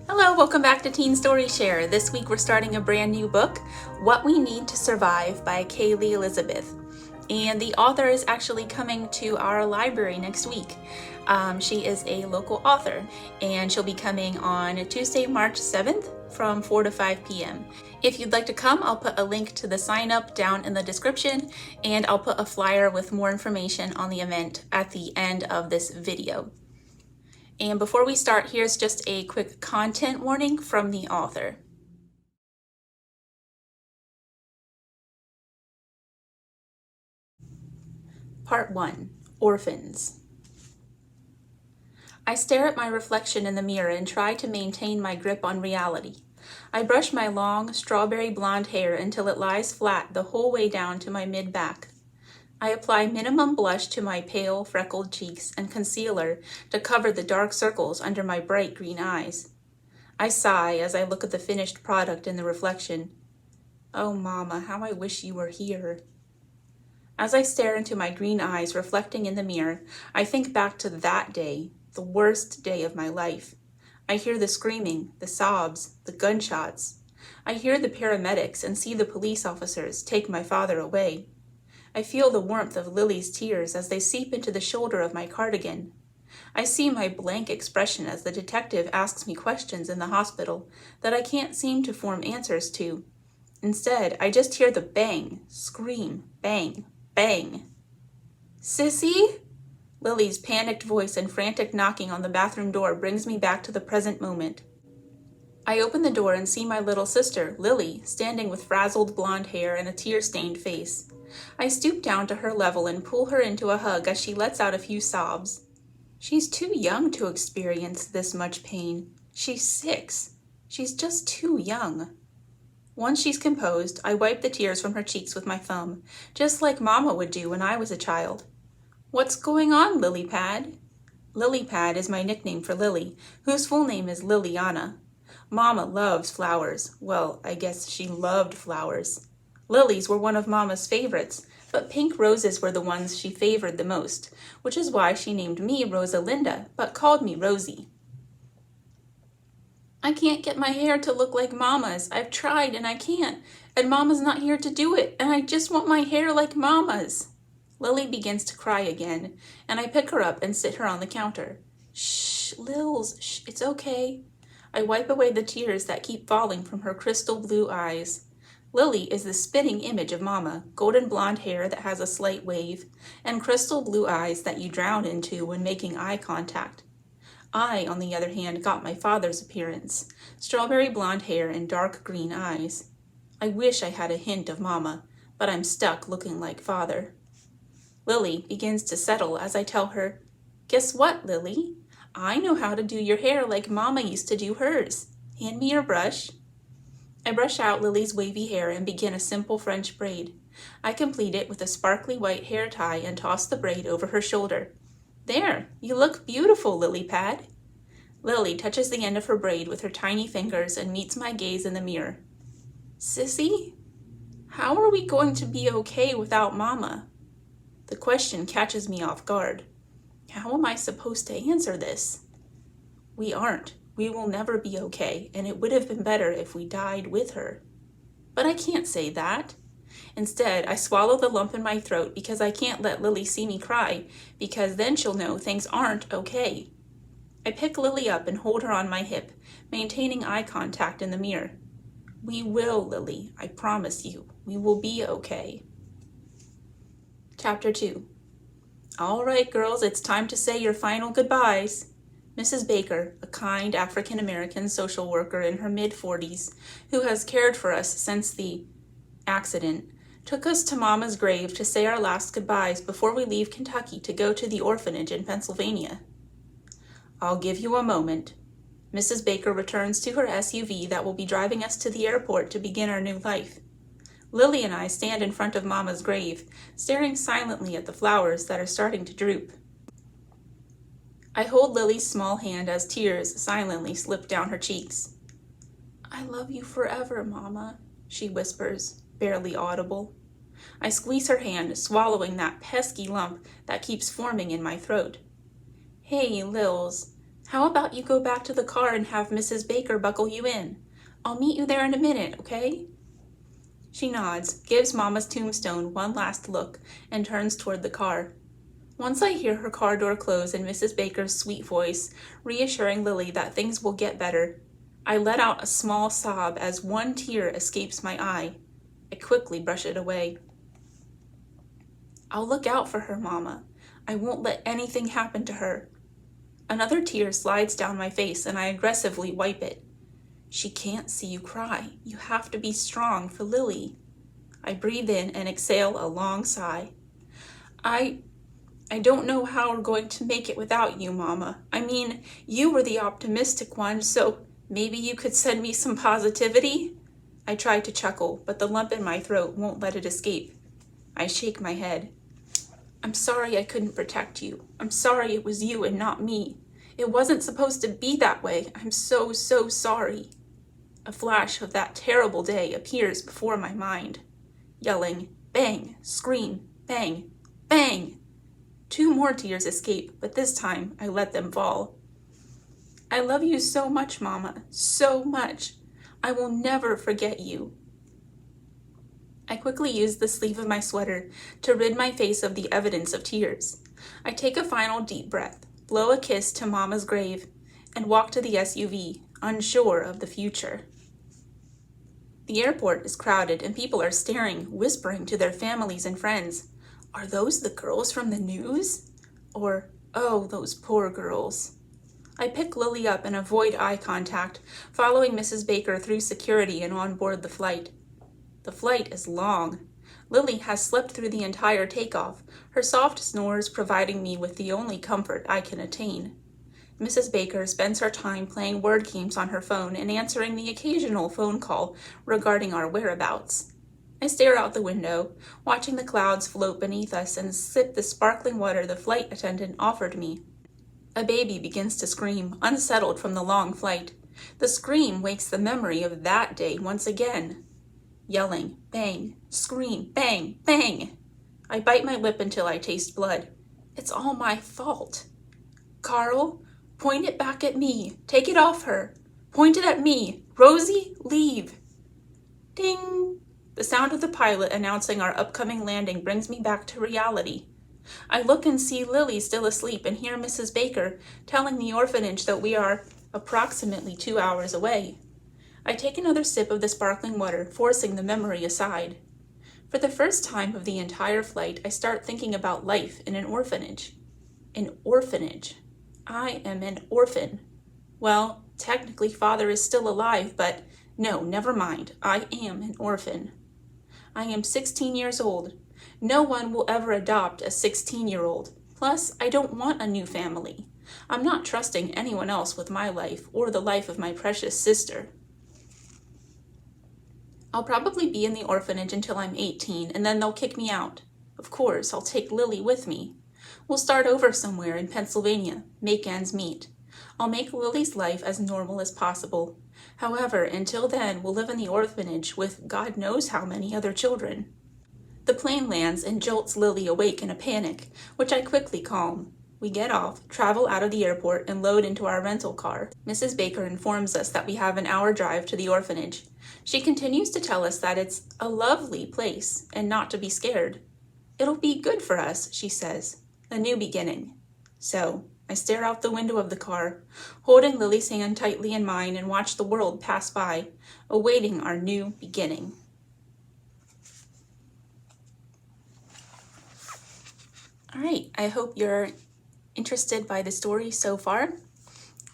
Hello, welcome back to Teen Story Share. This week we're starting a brand new book, What We Need to Survive by Kalee Elizabeth. And the author is actually coming to our library next week. She is a local author, and she'll be coming on Tuesday, March 7th from 4 to 5 p.m. If you'd like to come, I'll put a link to the sign up down in the description, and I'll put a flyer with more information on the event at the end of this video. And before we start, here's just a quick content warning from the author. Part 1, Orphans. I stare at my reflection in the mirror and try to maintain my grip on reality. I brush my long, strawberry blonde hair until it lies flat the whole way down to my mid-back. I apply minimum blush to my pale, freckled cheeks and concealer to cover the dark circles under my bright green eyes. I sigh as I look at the finished product in the reflection. Oh, Mama, how I wish you were here. As I stare into my green eyes reflecting in the mirror, I think back to that day, the worst day of my life. I hear the screaming, the sobs, the gunshots. I hear the paramedics and see the police officers take my father away. I feel the warmth of Lily's tears as they seep into the shoulder of my cardigan. I see my blank expression as the detective asks me questions in the hospital that I can't seem to form answers to. Instead, I just hear the bang, scream, bang, bang. Sissy? Lily's panicked voice and frantic knocking on the bathroom door brings me back to the present moment. I open the door and see my little sister, Lily, standing with frazzled blonde hair and a tear-stained face. I stoop down to her level and pull her into a hug as she lets out a few sobs. She's too young to experience this much pain. She's 6. She's just too young. Once she's composed, I wipe the tears from her cheeks with my thumb, just like Mama would do when I was a child. What's going on, Lilypad? Lilypad is my nickname for Lily, whose full name is Lillianna. Mama loves flowers. Well, I guess she loved flowers. Lilies were one of Mama's favorites, but pink roses were the ones she favored the most, which is why she named me Rosalinda, but called me Rosie. I can't get my hair to look like Mama's. I've tried and I can't, and Mama's not here to do it, and I just want my hair like Mama's. Lily begins to cry again, and I pick her up and sit her on the counter. Shh, Lils, shh, it's okay. I wipe away the tears that keep falling from her crystal blue eyes. Lily is the spitting image of Mama, golden blonde hair that has a slight wave, and crystal blue eyes that you drown into when making eye contact. I, on the other hand, got my father's appearance, strawberry blonde hair and dark green eyes. I wish I had a hint of Mama, but I'm stuck looking like Father. Lily begins to settle as I tell her, Guess what, Lily? I know how to do your hair like Mama used to do hers. Hand me your brush. I brush out Lily's wavy hair and begin a simple French braid. I complete it with a sparkly white hair tie and toss the braid over her shoulder. There, you look beautiful, Lilypad. Lily touches the end of her braid with her tiny fingers and meets my gaze in the mirror. Sissy, how are we going to be okay without Mama? The question catches me off guard. How am I supposed to answer this? We aren't. We will never be okay, and it would have been better if we died with her. But I can't say that. Instead, I swallow the lump in my throat because I can't let Lily see me cry, because then she'll know things aren't okay. I pick Lily up and hold her on my hip, maintaining eye contact in the mirror. We will, Lily, I promise you. We will be okay. Chapter 2. All right, girls, it's time to say your final goodbyes. Mrs. Baker, a kind African-American social worker in her mid-40s, who has cared for us since the accident, took us to Mama's grave to say our last goodbyes before we leave Kentucky to go to the orphanage in Pennsylvania. I'll give you a moment. Mrs. Baker returns to her SUV that will be driving us to the airport to begin our new life. Lily and I stand in front of Mama's grave, staring silently at the flowers that are starting to droop. I hold Lily's small hand as tears silently slip down her cheeks. I love you forever, Mama, she whispers, barely audible. I squeeze her hand, swallowing that pesky lump that keeps forming in my throat. Hey, Lils, How about you go back to the car and have Mrs. Baker buckle you in? I'll meet you there in a minute, okay? She nods, gives Mama's tombstone one last look, and turns toward the car. Once I hear her car door close and Mrs. Baker's sweet voice reassuring Lily that things will get better, I let out a small sob as one tear escapes my eye. I quickly brush it away. I'll look out for her, Mama. I won't let anything happen to her. Another tear slides down my face and I aggressively wipe it. She can't see you cry. You have to be strong for Lily. I breathe in and exhale a long sigh. I don't know how we're going to make it without you, Mama. I mean, you were the optimistic one, so maybe you could send me some positivity? I try to chuckle, but the lump in my throat won't let it escape. I shake my head. I'm sorry I couldn't protect you. I'm sorry it was you and not me. It wasn't supposed to be that way. I'm so sorry. A flash of that terrible day appears before my mind. Yelling, bang, scream, bang, bang. 2 more tears escape, but this time I let them fall. I love you so much, Mama, so much. I will never forget you. I quickly use the sleeve of my sweater to rid my face of the evidence of tears. I take a final deep breath, blow a kiss to Mama's grave, and walk to the SUV, unsure of the future. The airport is crowded and people are staring, whispering to their families and friends. Are those the girls from the news? Or, oh, those poor girls. I pick Lily up and avoid eye contact, following Mrs. Baker through security and on board the flight. The flight is long. Lily has slept through the entire takeoff, her soft snores providing me with the only comfort I can attain. Mrs. Baker spends her time playing word games on her phone and answering the occasional phone call regarding our whereabouts. I stare out the window, watching the clouds float beneath us and sip the sparkling water the flight attendant offered me. A baby begins to scream, unsettled from the long flight. The scream wakes the memory of that day once again. Yelling, bang, scream, bang, bang. I bite my lip until I taste blood. It's all my fault. Carl, point it back at me. Take it off her. Point it at me. Rosie, leave. Ding! The sound of the pilot announcing our upcoming landing brings me back to reality. I look and see Lily still asleep and hear Mrs. Baker telling the orphanage that we are approximately 2 hours away. I take another sip of the sparkling water, forcing the memory aside. For the first time of the entire flight, I start thinking about life in an orphanage. An orphanage. I am an orphan. Well, technically Father is still alive, but no, never mind. I am an orphan. I am 16 years old. No one will ever adopt a 16-year-old. Plus, I don't want a new family. I'm not trusting anyone else with my life or the life of my precious sister. I'll probably be in the orphanage until I'm 18, and then they'll kick me out. Of course, I'll take Lily with me. We'll start over somewhere in Pennsylvania, make ends meet. I'll make Lily's life as normal as possible. However, until then, we'll live in the orphanage with God knows how many other children. The plane lands and jolts Lily awake in a panic, which I quickly calm. We get off, travel out of the airport, and load into our rental car. Mrs. Baker informs us that we have an hour drive to the orphanage. She continues to tell us that it's a lovely place and not to be scared. It'll be good for us, she says. A new beginning. So, I stare out the window of the car, holding Lily's hand tightly in mine and watch the world pass by, awaiting our new beginning. All right, I hope you're interested by the story so far.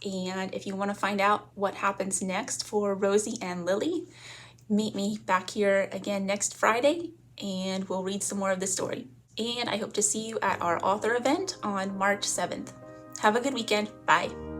And if you want to find out what happens next for Rosie and Lily, meet me back here again next Friday and we'll read some more of the story. And I hope to see you at our author event on March 7th. Have a good weekend. Bye.